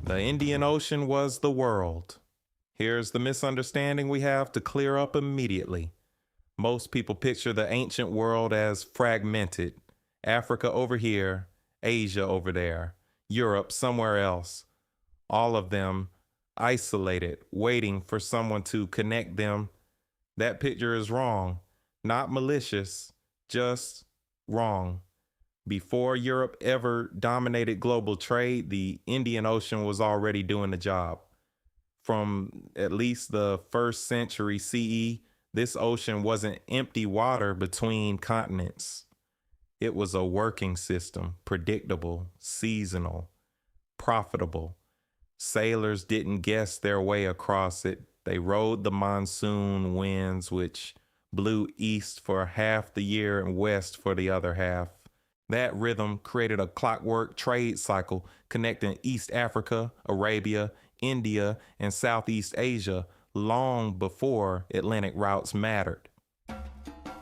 The Indian Ocean was the world. Here's the misunderstanding we have to clear up immediately. Most people picture the ancient world as fragmented. Africa over here, Asia over there, Europe somewhere else. All of them isolated, waiting for someone to connect them. That picture is wrong. Not malicious, just wrong. Before Europe ever dominated global trade, the Indian Ocean was already doing the job. From at least the 1st century CE, this ocean wasn't empty water between continents. It was a working system, predictable, seasonal, profitable. Sailors didn't guess their way across it. They rode the monsoon winds, which blew east for half the year and west for the other half. That rhythm created a clockwork trade cycle connecting East Africa, Arabia, India, and Southeast Asia long before Atlantic routes mattered.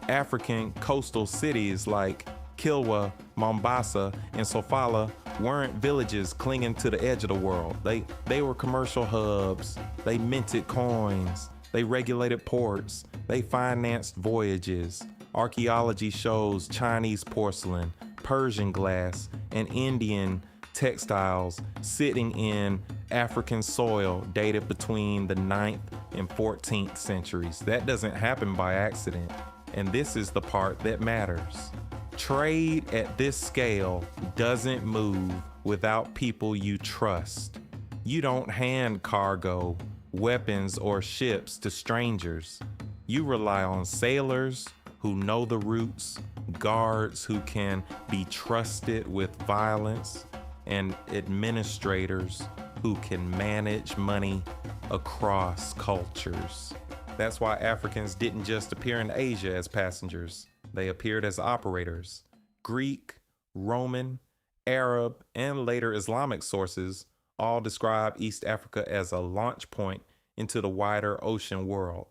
African coastal cities like Kilwa, Mombasa, and Sofala weren't villages clinging to the edge of the world. They were commercial hubs. They minted coins. They regulated ports. They financed voyages. Archaeology shows Chinese porcelain, Persian glass, and Indian textiles sitting in African soil dated between the 9th and 14th centuries. That doesn't happen by accident. And this is the part that matters. Trade at this scale doesn't move without people you trust. You don't hand cargo, weapons, or ships to strangers. You rely on sailors who know the routes, guards who can be trusted with violence, and administrators who can manage money across cultures. That's why Africans didn't just appear in Asia as passengers. They appeared as operators. Greek, Roman, Arab, and later Islamic sources all describe East Africa as a launch point into the wider ocean world.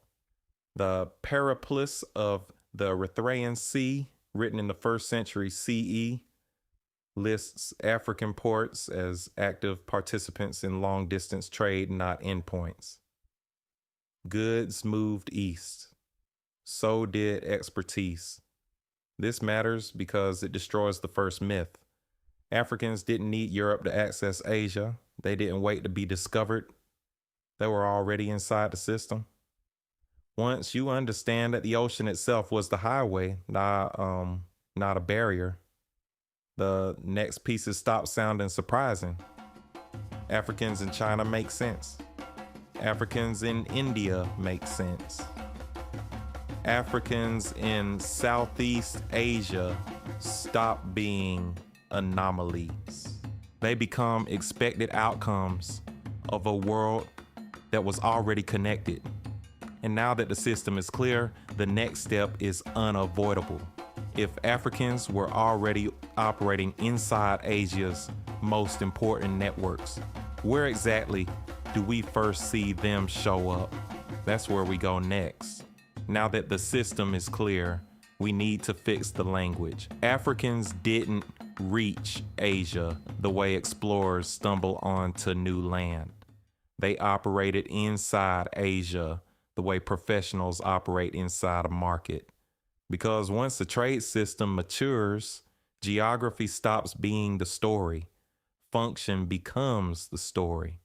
The Periplus of the Erythraean Sea, written in the 1st century CE, lists African ports as active participants in long-distance trade, not endpoints. Goods moved east. So did expertise. This matters because it destroys the first myth. Africans didn't need Europe to access Asia. They didn't wait to be discovered. They were already inside the system. Once you understand that the ocean itself was the highway, not a barrier, the next pieces stop sounding surprising. Africans in China make sense. Africans in India make sense. Africans in Southeast Asia stop being anomalies. They become expected outcomes of a world that was already connected. And now that the system is clear, the next step is unavoidable. If Africans were already operating inside Asia's most important networks, where exactly do we first see them show up? That's where we go next. Now that the system is clear, we need to fix the language. Africans didn't reach Asia the way explorers stumble onto new land. They operated inside Asia the way professionals operate inside a market. Because once the trade system matures, geography stops being the story. Function becomes the story.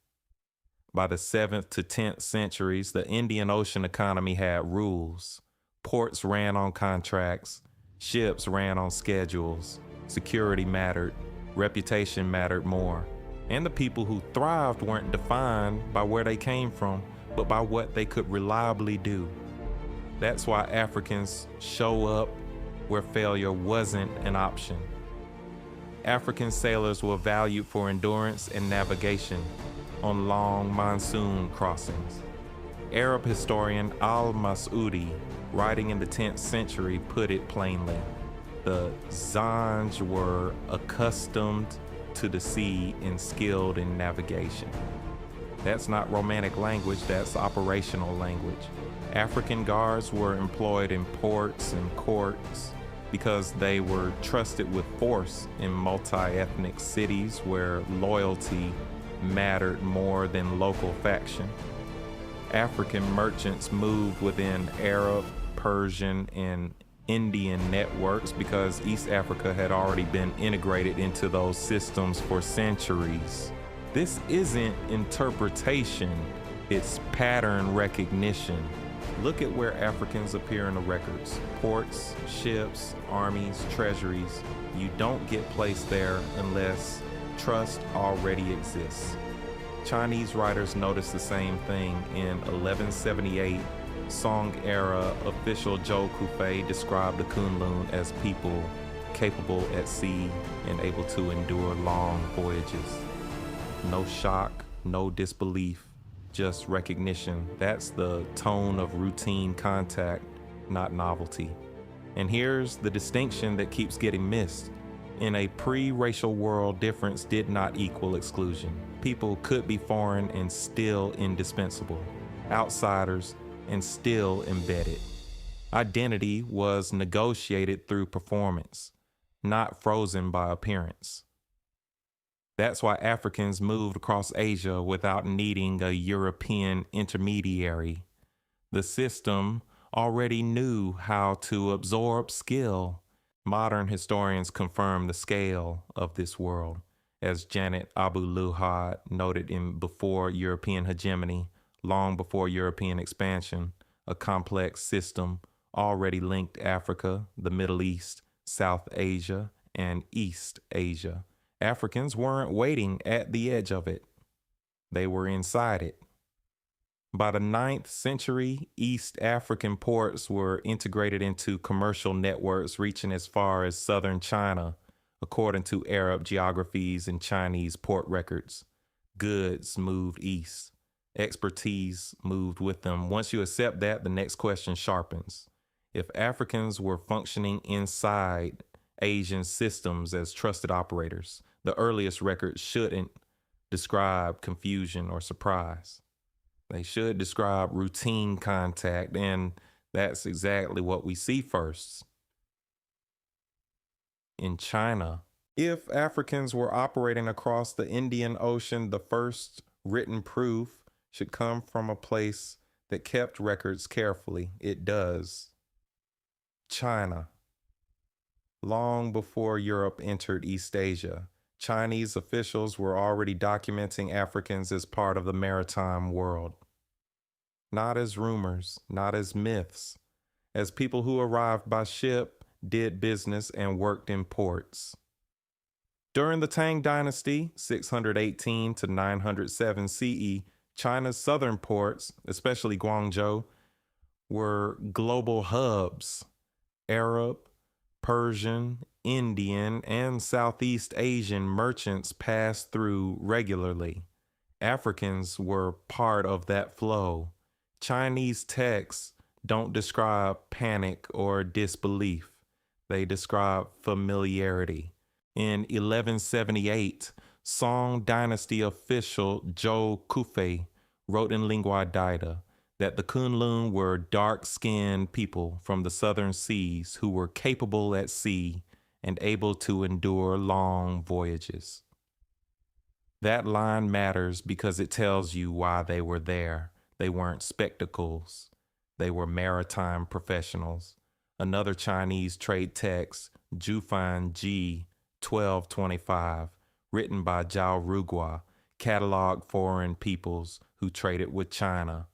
By the 7th to 10th centuries, the Indian Ocean economy had rules. Ports ran on contracts, ships ran on schedules, security mattered, reputation mattered more, and the people who thrived weren't defined by where they came from, but by what they could reliably do. That's why Africans show up where failure wasn't an option. African sailors were valued for endurance and navigation on long monsoon crossings. Arab historian al-Mas'udi, writing in the 10th century, put it plainly. The Zanj were accustomed to the sea and skilled in navigation. That's not romantic language, that's operational language. African guards were employed in ports and courts because they were trusted with force in multi-ethnic cities where loyalty mattered more than local faction. African merchants moved within Arab, Persian, and Indian networks because East Africa had already been integrated into those systems for centuries. This isn't interpretation, it's pattern recognition. Look at where Africans appear in the records: ports, ships, armies, treasuries. You don't get placed there unless trust already exists. Chinese writers noticed the same thing. In 1178, Song-era official Zhou Kufei described the Kunlun as people capable at sea and able to endure long voyages. No shock, no disbelief, just recognition. That's the tone of routine contact, not novelty. And here's the distinction that keeps getting missed. In a pre-racial world, difference did not equal exclusion. People could be foreign and still indispensable, outsiders and still embedded. Identity was negotiated through performance, not frozen by appearance. That's why Africans moved across Asia without needing a European intermediary. The system already knew how to absorb skill. Modern historians confirm the scale of this world. As Janet Abu-Luhad noted in Before European Hegemony, long before European expansion, a complex system already linked Africa, the Middle East, South Asia, and East Asia. Africans weren't waiting at the edge of it. They were inside it. By the 9th century, East African ports were integrated into commercial networks reaching as far as southern China, according to Arab geographies and Chinese port records. Goods moved east. Expertise moved with them. Once you accept that, the next question sharpens. If Africans were functioning inside Asian systems as trusted operators, the earliest records shouldn't describe confusion or surprise. They should describe routine contact, and that's exactly what we see first. In China, if Africans were operating across the Indian Ocean, the first written proof should come from a place that kept records carefully. It does. China. Long before Europe entered East Asia, Chinese officials were already documenting Africans as part of the maritime world. Not as rumors, not as myths, as people who arrived by ship, did business, and worked in ports. During the Tang Dynasty, 618 to 907 CE, China's southern ports, especially Guangzhou, were global hubs. Arab, Persian, Indian, and Southeast Asian merchants passed through regularly. Africans were part of that flow. Chinese texts don't describe panic or disbelief. They describe familiarity. In 1178, Song Dynasty official Zhou Kufei wrote in Lingua Dida that the Kunlun were dark-skinned people from the southern seas who were capable at sea and able to endure long voyages. That line matters because it tells you why they were there. They weren't spectacles. They were maritime professionals. Another Chinese trade text, Jufan Ji 1225, written by Zhao Rugua, cataloged foreign peoples who traded with China.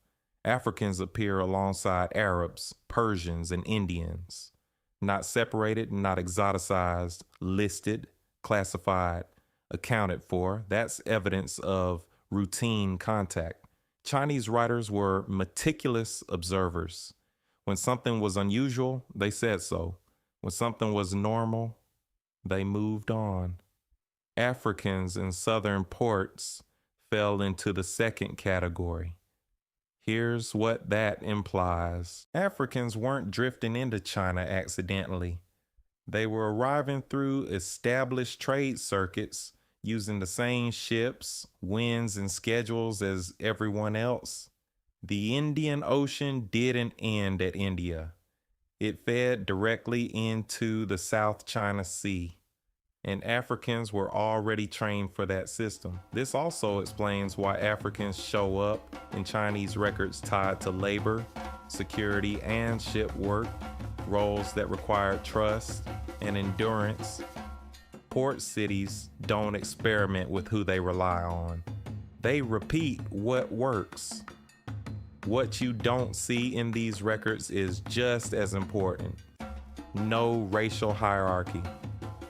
Africans appear alongside Arabs, Persians, and Indians. Not separated, not exoticized, listed, classified, accounted for. That's evidence of routine contact. Chinese writers were meticulous observers. When something was unusual, they said so. When something was normal, they moved on. Africans in southern ports fell into the second category. Here's what that implies. Africans weren't drifting into China accidentally. They were arriving through established trade circuits using the same ships, winds, and schedules as everyone else. The Indian Ocean didn't end at India. It fed directly into the South China Sea. and Africans were already trained for that system. This also explains why Africans show up in Chinese records tied to labor, security, and ship work, roles that require trust and endurance. Port cities don't experiment with who they rely on. They repeat what works. What you don't see in these records is just as important. No racial hierarchy,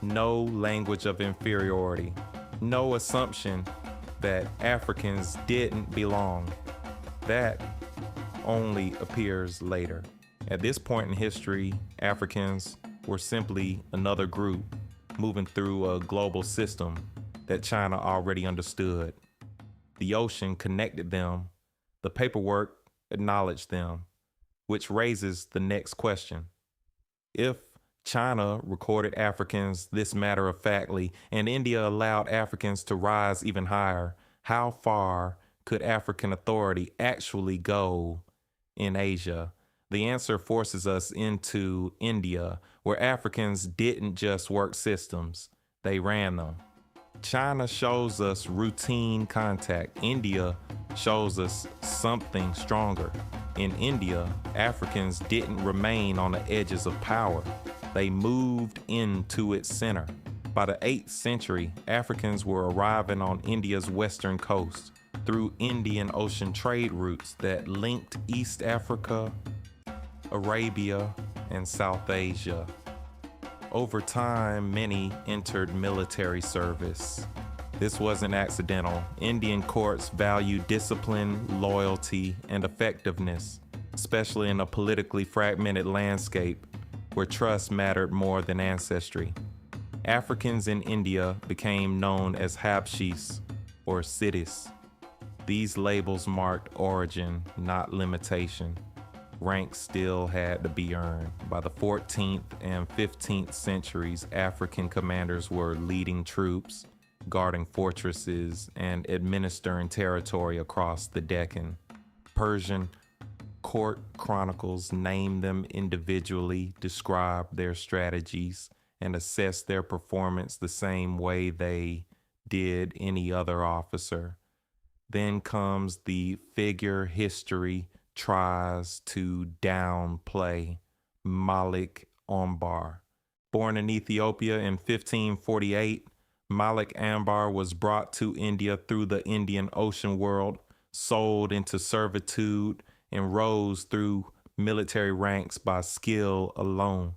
no language of inferiority, no assumption that Africans didn't belong. That only appears later. At this point in history, Africans were simply another group moving through a global system that China already understood. The ocean connected them, the paperwork acknowledged them, which raises the next question. If China recorded Africans this matter-of-factly and India allowed Africans to rise even higher, how far could African authority actually go in Asia? The answer forces us into India, where Africans didn't just work systems, they ran them. China shows us routine contact. India shows us something stronger. In India, Africans didn't remain on the edges of power. They moved into its center. By the 8th century, Africans were arriving on India's western coast through Indian Ocean trade routes that linked East Africa, Arabia, and South Asia. Over time, many entered military service. This wasn't accidental. Indian courts valued discipline, loyalty, and effectiveness, especially in a politically fragmented landscape where trust mattered more than ancestry. Africans in India became known as Habshis or Siddhis. These labels marked origin, not limitation. Rank still had to be earned. By the 14th and 15th centuries, African commanders were leading troops, guarding fortresses, and administering territory across the Deccan. Persian court chronicles name them individually, describe their strategies, and assess their performance the same way they did any other officer. Then comes the figure history tries to downplay, Malik Ambar. Born in Ethiopia in 1548, Malik Ambar was brought to India through the Indian Ocean world, sold into servitude, and rose through military ranks by skill alone.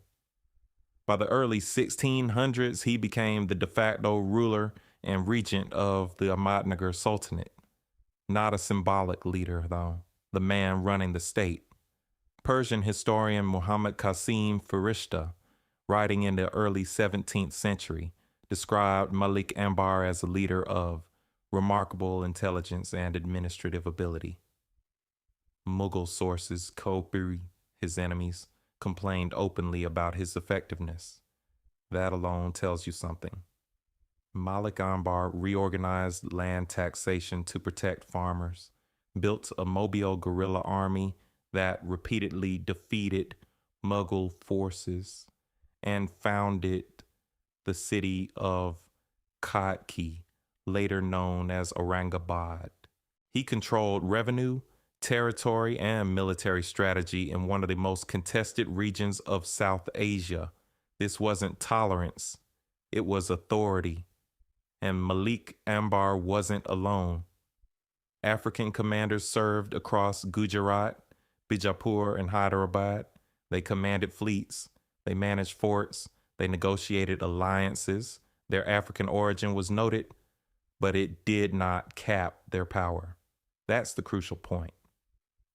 By the early 1600s, he became the de facto ruler and regent of the Ahmadnagar Sultanate. Not a symbolic leader, though. The man running the state. Persian historian Muhammad Qasim Farishta, writing in the early 17th century, described Malik Ambar as a leader of remarkable intelligence and administrative ability. Mughal sources, Kopri, his enemies, complained openly about his effectiveness. That alone tells you something. Malik Ambar reorganized land taxation to protect farmers, built a mobile guerrilla army that repeatedly defeated Mughal forces, and founded the city of Khatki, later known as Aurangabad. He controlled revenue, territory, and military strategy in one of the most contested regions of South Asia. This wasn't tolerance, it was authority. And Malik Ambar wasn't alone. African commanders served across Gujarat, Bijapur, and Hyderabad. They commanded fleets, they managed forts, they negotiated alliances. Their African origin was noted, but it did not cap their power. That's the crucial point.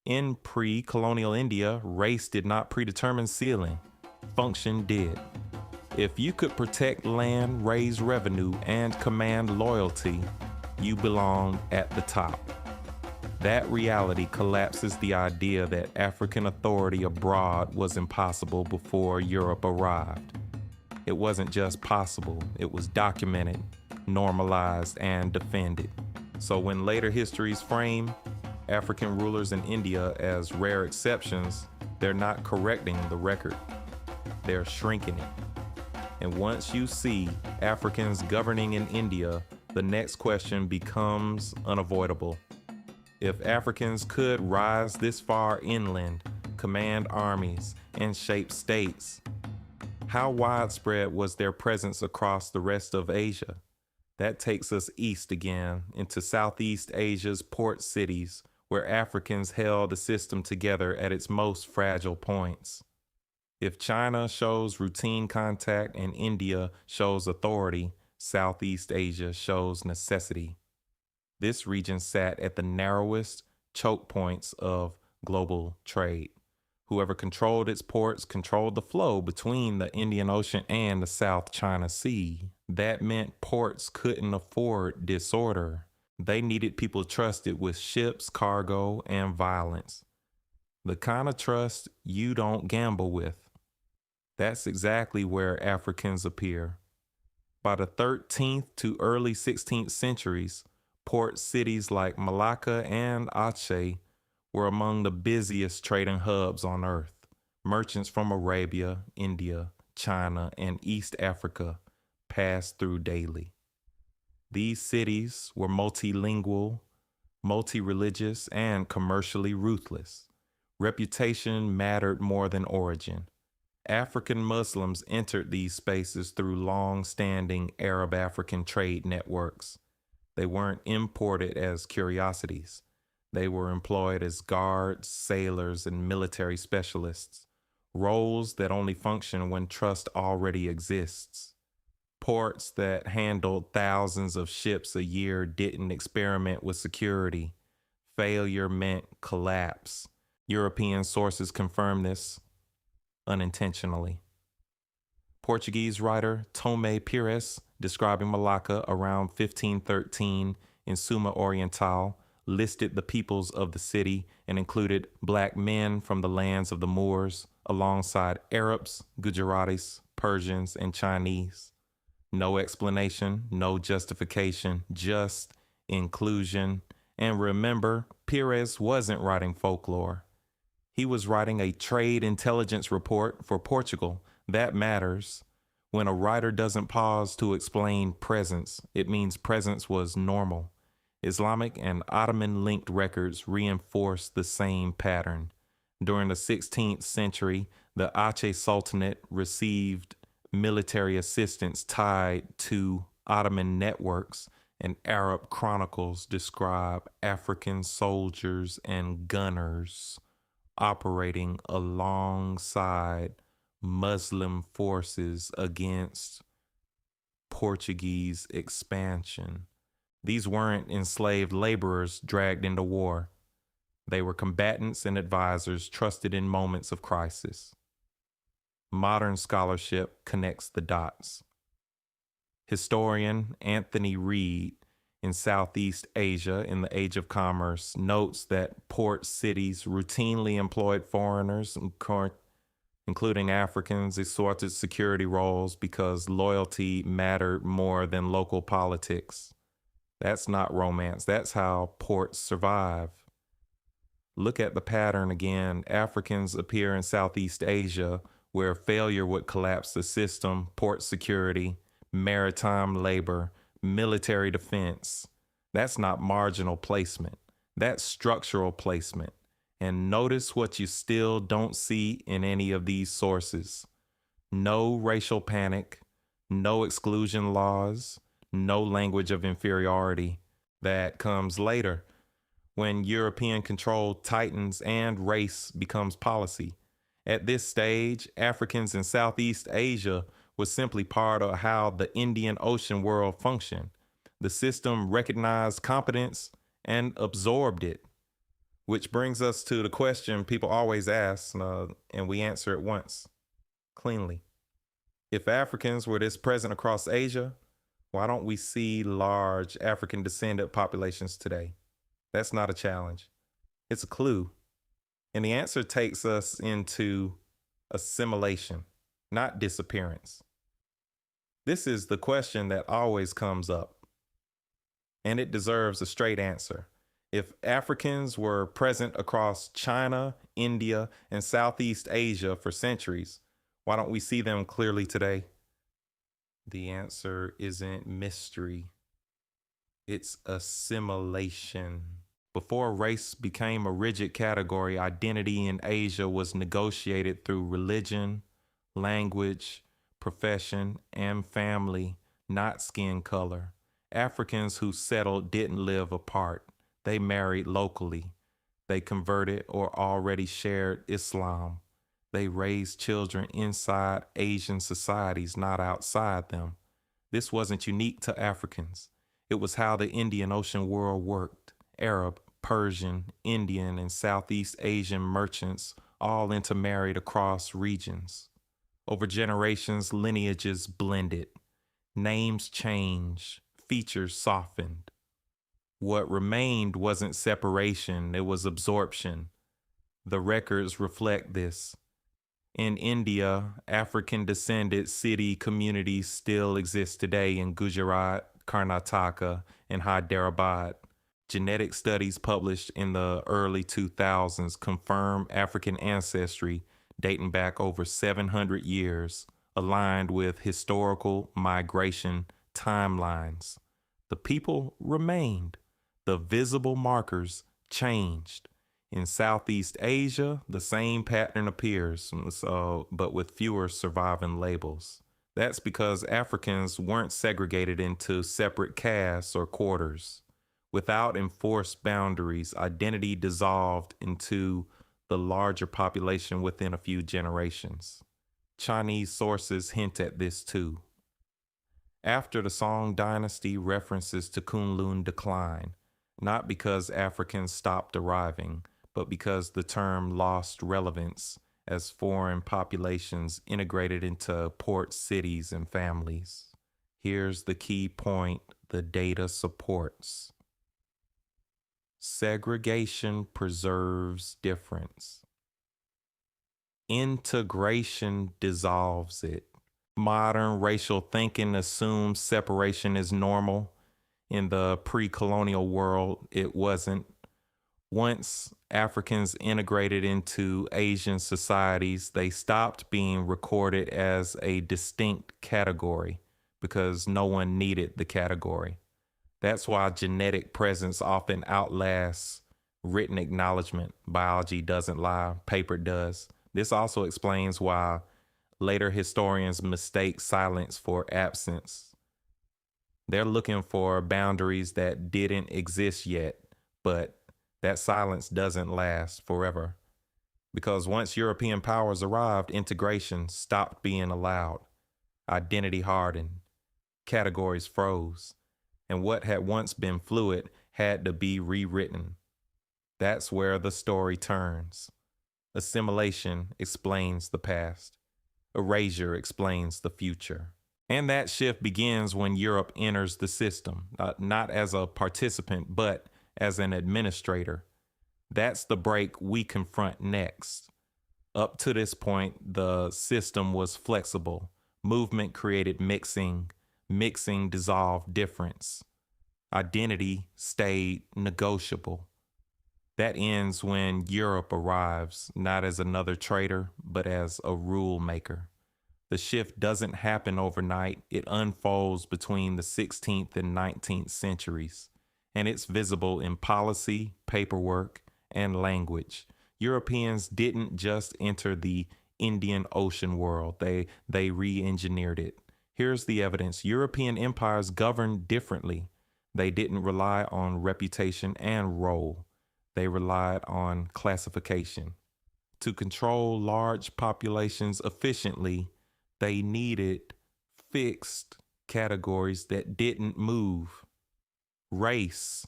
In pre-colonial India, race did not predetermine ceiling. Function did. If you could protect land, raise revenue, and command loyalty, you belonged at the top. That reality collapses the idea that African authority abroad was impossible before Europe arrived. It wasn't just possible, it was documented, normalized, and defended. So when later histories frame African rulers in India as rare exceptions, they're not correcting the record, they're shrinking it. And once you see Africans governing in India, the next question becomes unavoidable. If Africans could rise this far inland, command armies, and shape states, how widespread was their presence across the rest of Asia? That takes us east again, into Southeast Asia's port cities, where Africans held the system together at its most fragile points. If China shows routine contact and India shows authority, Southeast Asia shows necessity. This region sat at the narrowest choke points of global trade. Whoever controlled its ports controlled the flow between the Indian Ocean and the South China Sea. That meant ports couldn't afford disorder. They needed people trusted with ships, cargo, and violence. The kind of trust you don't gamble with. That's exactly where Africans appear. By the 13th to early 16th centuries, port cities like Malacca and Aceh were among the busiest trading hubs on earth. Merchants from Arabia, India, China, and East Africa passed through daily. These cities were multilingual, multi-religious, and commercially ruthless. Reputation mattered more than origin. African Muslims entered these spaces through long-standing Arab-African trade networks. They weren't imported as curiosities. They were employed as guards, sailors, and military specialists, roles that only function when trust already exists. Ports that handled thousands of ships a year didn't experiment with security. Failure meant collapse. European sources confirm this unintentionally. Portuguese writer Tomé Pires, describing Malacca around 1513 in Suma Oriental, listed the peoples of the city and included black men from the lands of the Moors alongside Arabs, Gujaratis, Persians, and Chinese. No explanation, no justification, just inclusion. And remember, Pires wasn't writing folklore. He was writing a trade intelligence report for Portugal. That matters. When a writer doesn't pause to explain presence, it means presence was normal. Islamic and Ottoman-linked records reinforce the same pattern. During the 16th century, the Aceh Sultanate received military assistance tied to Ottoman networks, and Arab chronicles describe African soldiers and gunners operating alongside Muslim forces against Portuguese expansion. These weren't enslaved laborers dragged into war. They were combatants and advisors trusted in moments of crisis. Modern scholarship connects the dots. Historian Anthony Reed in Southeast Asia in the Age of Commerce notes that port cities routinely employed foreigners, including Africans, assorted security roles because loyalty mattered more than local politics. That's not romance. That's how ports survive. Look at the pattern again. Africans appear in Southeast Asia, where failure would collapse the system, port security, maritime labor, military defense. That's not marginal placement. That's structural placement. And notice what you still don't see in any of these sources. No racial panic, no exclusion laws, no language of inferiority. That comes later, when European control tightens and race becomes policy. At this stage, Africans in Southeast Asia was simply part of how the Indian Ocean world functioned. The system recognized competence and absorbed it, which brings us to the question people always ask, and we answer it once, cleanly. If Africans were this present across Asia, why don't we see large African descendant populations today? That's not a challenge. It's a clue. And the answer takes us into assimilation, not disappearance. This is the question that always comes up, and it deserves a straight answer. If Africans were present across China, India, and Southeast Asia for centuries, why don't we see them clearly today? The answer isn't mystery, it's assimilation. Before race became a rigid category, identity in Asia was negotiated through religion, language, profession, and family, not skin color. Africans who settled didn't live apart. They married locally. They converted or already shared Islam. They raised children inside Asian societies, not outside them. This wasn't unique to Africans. It was how the Indian Ocean world worked. Arab, Persian, Indian, and Southeast Asian merchants all intermarried across regions. Over generations, lineages blended. Names changed. Features softened. What remained wasn't separation, it was absorption. The records reflect this. In India, African descended city communities still exist today in Gujarat, Karnataka, and Hyderabad. Genetic studies published in the early 2000s confirm African ancestry dating back over 700 years, aligned with historical migration timelines. The people remained. The visible markers changed. In Southeast Asia, the same pattern appears, but with fewer surviving labels. That's because Africans weren't segregated into separate castes or quarters. Without enforced boundaries, identity dissolved into the larger population within a few generations. Chinese sources hint at this too. After the Song dynasty, references to Kunlun decline, not because Africans stopped arriving, but because the term lost relevance as foreign populations integrated into port cities and families. Here's the key point the data supports. Segregation preserves difference. Integration dissolves it. Modern racial thinking assumes separation is normal. In the pre-colonial world, it wasn't. Once Africans integrated into Asian societies, they stopped being recorded as a distinct category because no one needed the category. That's why genetic presence often outlasts written acknowledgement. Biology doesn't lie, paper does. This also explains why later historians mistake silence for absence. They're looking for boundaries that didn't exist yet, but that silence doesn't last forever. Because once European powers arrived, integration stopped being allowed. Identity hardened. Categories froze. And what had once been fluid had to be rewritten. That's where the story turns. Assimilation explains the past. Erasure explains the future. And that shift begins when Europe enters the system, not as a participant, but as an administrator. That's the break we confront next. Up to this point, the system was flexible. Movement created mixing. Mixing dissolved difference. Identity stayed negotiable. That ends when Europe arrives, not as another trader, but as a rule maker. The shift doesn't happen overnight. It unfolds between the 16th and 19th centuries, and it's visible in policy, paperwork, and language. Europeans didn't just enter the Indian Ocean world. They re-engineered it. Here's the evidence. European empires governed differently. They didn't rely on reputation and role. They relied on classification. To control large populations efficiently, they needed fixed categories that didn't move. Race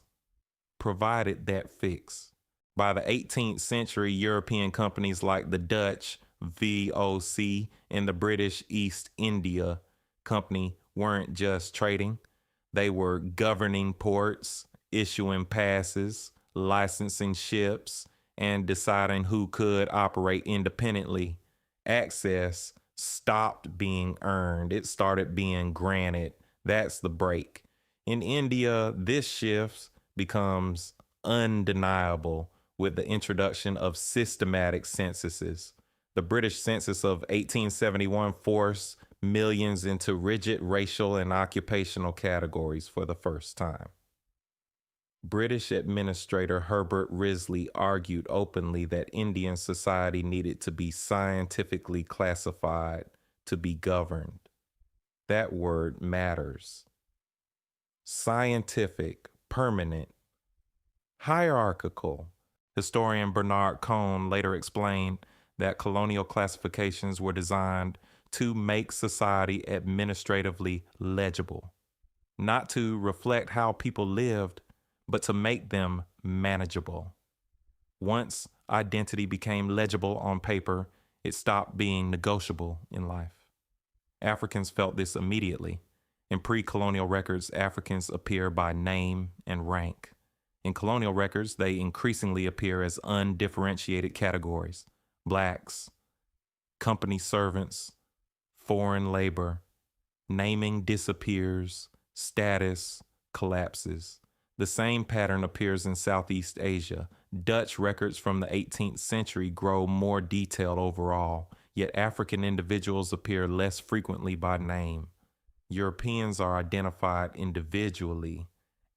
provided that fix. By the 18th century, European companies like the Dutch VOC and the British East India Company weren't just trading. They were governing ports, issuing passes, licensing ships, and deciding who could operate independently. Access stopped being earned. It started being granted. That's the break. In India, this shift becomes undeniable with the introduction of systematic censuses. The British census of 1871 forced millions into rigid racial and occupational categories for the first time. British Administrator Herbert Risley argued openly that Indian society needed to be scientifically classified to be governed. That word matters. Scientific, permanent, hierarchical. Historian Bernard Cohn later explained that colonial classifications were designed to make society administratively legible, not to reflect how people lived, but to make them manageable. Once identity became legible on paper, it stopped being negotiable in life. Africans felt this immediately. In pre-colonial records, Africans appear by name and rank. In colonial records, they increasingly appear as undifferentiated categories: blacks, company servants, foreign labor. Naming disappears, status collapses. The same pattern appears in Southeast Asia. Dutch records from the 18th century grow more detailed overall, yet African individuals appear less frequently by name. Europeans are identified individually.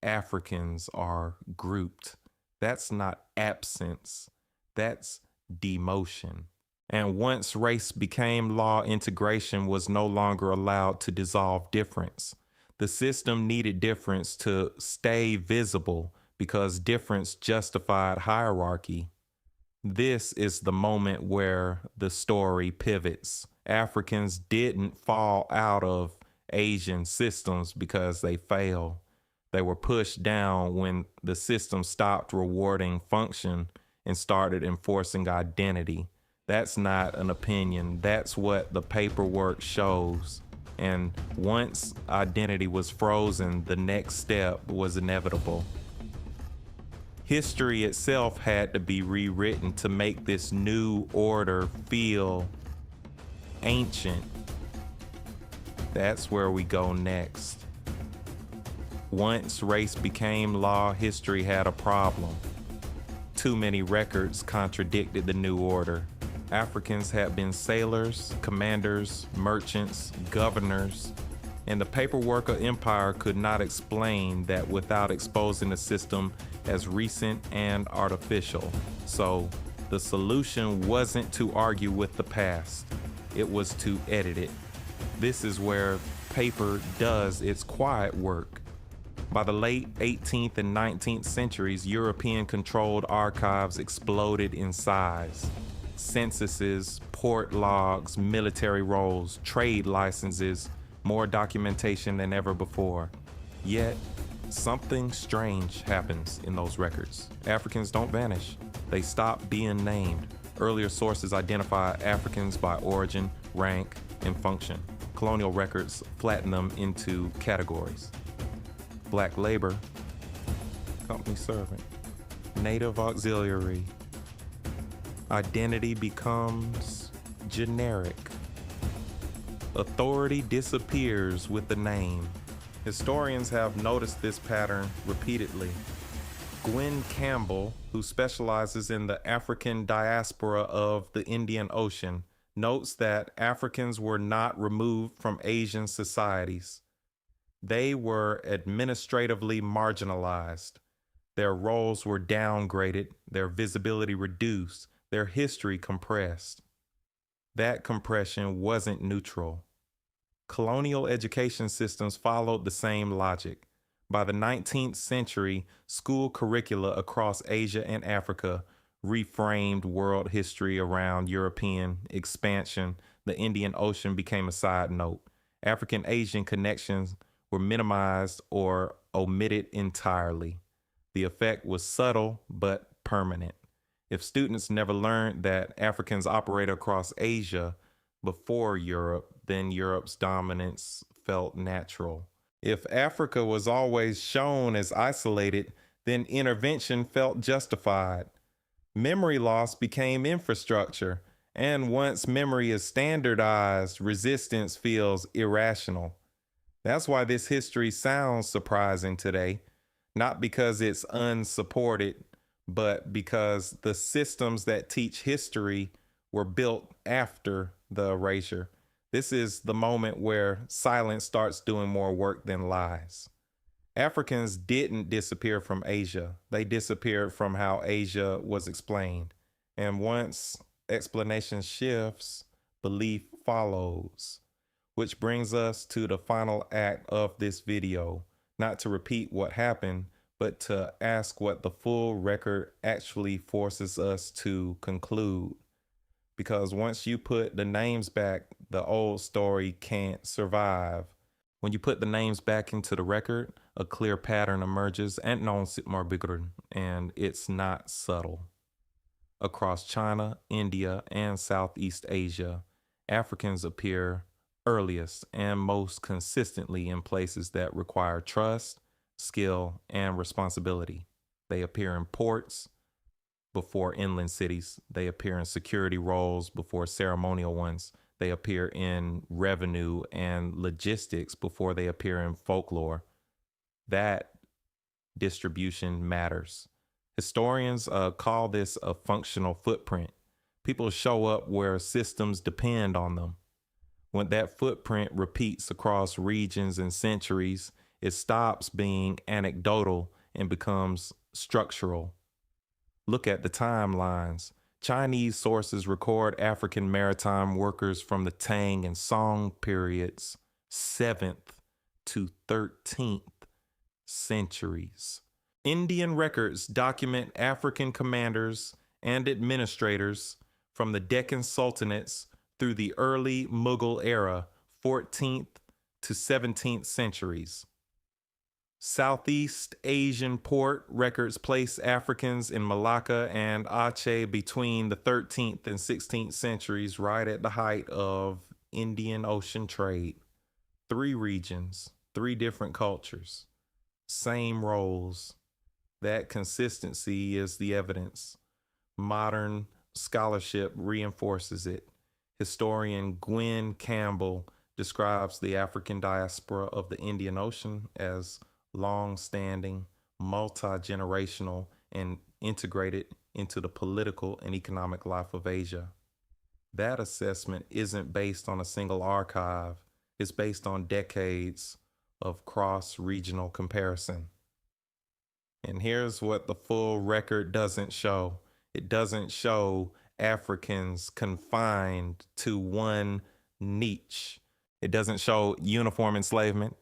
Africans are grouped. That's not absence. That's demotion. And once race became law, integration was no longer allowed to dissolve difference. The system needed difference to stay visible because difference justified hierarchy. This is the moment where the story pivots. Africans didn't fall out of Asian systems because they failed. They were pushed down when the system stopped rewarding function and started enforcing identity. That's not an opinion. That's what the paperwork shows. And once identity was frozen, the next step was inevitable. History itself had to be rewritten to make this new order feel ancient. That's where we go next. Once race became law, history had a problem. Too many records contradicted the new order. Africans had been sailors, commanders, merchants, governors, and the paperwork of empire could not explain that without exposing the system as recent and artificial. So the solution wasn't to argue with the past, it was to edit it. This is where paper does its quiet work. By the late 18th and 19th centuries, European-controlled archives exploded in size. Censuses, port logs, military rolls, trade licenses, more documentation than ever before. Yet, something strange happens in those records. Africans don't vanish. They stop being named. Earlier sources identify Africans by origin, rank, and function. Colonial records flatten them into categories. Black labor, company servant, native auxiliary. Identity becomes generic. Authority disappears with the name. Historians have noticed this pattern repeatedly. Gwen Campbell, who specializes in the African diaspora of the Indian Ocean, notes that Africans were not removed from Asian societies. They were administratively marginalized. Their roles were downgraded, their visibility reduced, their history compressed. That compression wasn't neutral. Colonial education systems followed the same logic. By the 19th century, school curricula across Asia and Africa reframed world history around European expansion. The Indian Ocean became a side note. African-Asian connections were minimized or omitted entirely. The effect was subtle but permanent. If students never learned that Africans operated across Asia before Europe, then Europe's dominance felt natural. If Africa was always shown as isolated, then intervention felt justified. Memory loss became infrastructure, and once memory is standardized, resistance feels irrational. That's why this history sounds surprising today, not because it's unsupported, but because the systems that teach history were built after the erasure. This is the moment where silence starts doing more work than lies. Africans didn't disappear from Asia. They disappeared from how Asia was explained. And once explanation shifts, belief follows. Which brings us to the final act of this video. Not to repeat what happened, but to ask what the full record actually forces us to conclude. Because once you put the names back, the old story can't survive. When you put the names back into the record, a clear pattern emerges, and it's not subtle. Across China, India, and Southeast Asia, Africans appear earliest and most consistently in places that require trust, skill, and responsibility. They appear in ports before inland cities. They appear in security roles before ceremonial ones. They appear in revenue and logistics before they appear in folklore. That distribution matters. Historians call this a functional footprint. People show up where systems depend on them. When that footprint repeats across regions and centuries, it stops being anecdotal and becomes structural. Look at the timelines. Chinese sources record African maritime workers from the Tang and Song periods, 7th to 13th centuries. Indian records document African commanders and administrators from the Deccan Sultanates through the early Mughal era, 14th to 17th centuries. Southeast Asian port records place Africans in Malacca and Aceh between the 13th and 16th centuries, right at the height of Indian Ocean trade. 3 regions, 3 different cultures, same roles. That consistency is the evidence. Modern scholarship reinforces it. Historian Gwen Campbell describes the African diaspora of the Indian Ocean as long-standing, multi-generational, and integrated into the political and economic life of Asia. That assessment isn't based on a single archive. It's based on decades of cross-regional comparison. And here's what the full record doesn't show. It doesn't show Africans confined to one niche. It doesn't show uniform enslavement.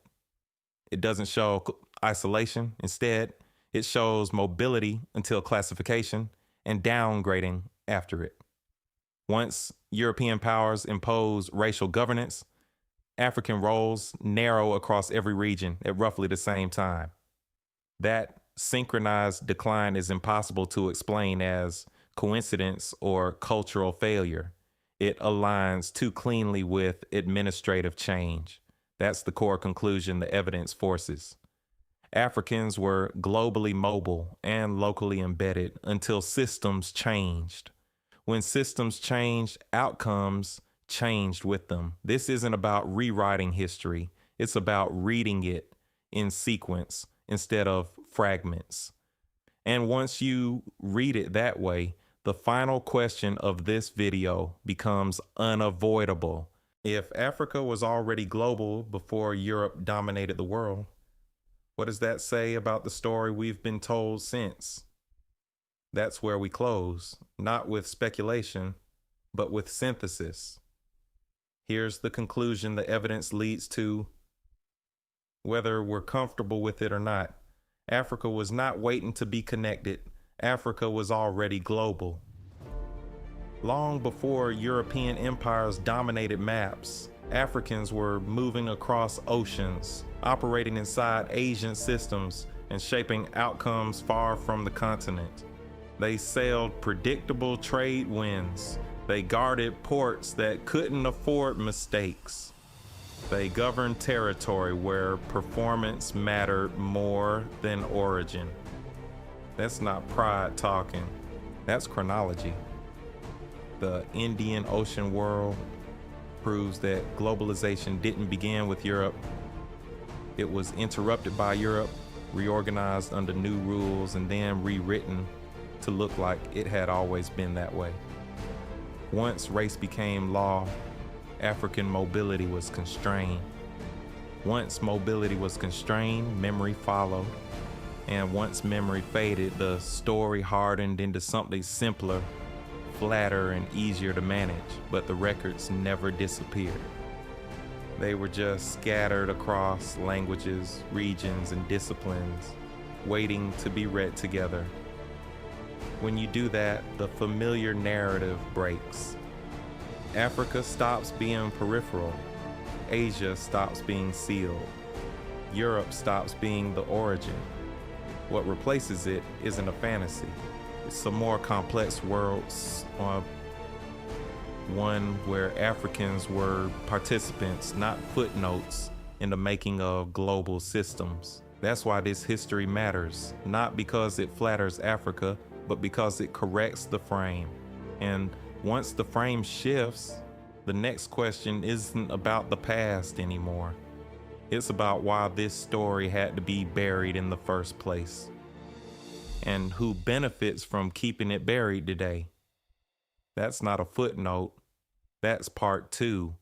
It doesn't show isolation. Instead, it shows mobility until classification and downgrading after it. Once European powers impose racial governance, African roles narrow across every region at roughly the same time. That synchronized decline is impossible to explain as coincidence or cultural failure. It aligns too cleanly with administrative change. That's the core conclusion the evidence forces. Africans were globally mobile and locally embedded until systems changed. When systems changed, outcomes changed with them. This isn't about rewriting history. It's about reading it in sequence instead of fragments. And once you read it that way, the final question of this video becomes unavoidable. If Africa was already global before Europe dominated the world, what does that say about the story we've been told since? That's where we close, not with speculation, but with synthesis. Here's the conclusion the evidence leads to, whether we're comfortable with it or not. Africa was not waiting to be connected. Africa was already global. Long before European empires dominated maps, Africans were moving across oceans, operating inside Asian systems, and shaping outcomes far from the continent. They sailed predictable trade winds. They guarded ports that couldn't afford mistakes. They governed territory where performance mattered more than origin. That's not pride talking. That's chronology. The Indian Ocean world proves that globalization didn't begin with Europe. It was interrupted by Europe, reorganized under new rules, and then rewritten to look like it had always been that way. Once race became law, African mobility was constrained. Once mobility was constrained, memory followed. And once memory faded, the story hardened into something simpler, flatter, and easier to manage, but the records never disappeared. They were just scattered across languages, regions, and disciplines, waiting to be read together. When you do that, the familiar narrative breaks. Africa stops being peripheral. Asia stops being sealed. Europe stops being the origin. What replaces it isn't a fantasy. It's a more complex world, one where Africans were participants, not footnotes, in the making of global systems. That's why this history matters, not because it flatters Africa, but because it corrects the frame. And once the frame shifts, the next question isn't about the past anymore. It's about why this story had to be buried in the first place, and who benefits from keeping it buried today. That's not a footnote. That's part 2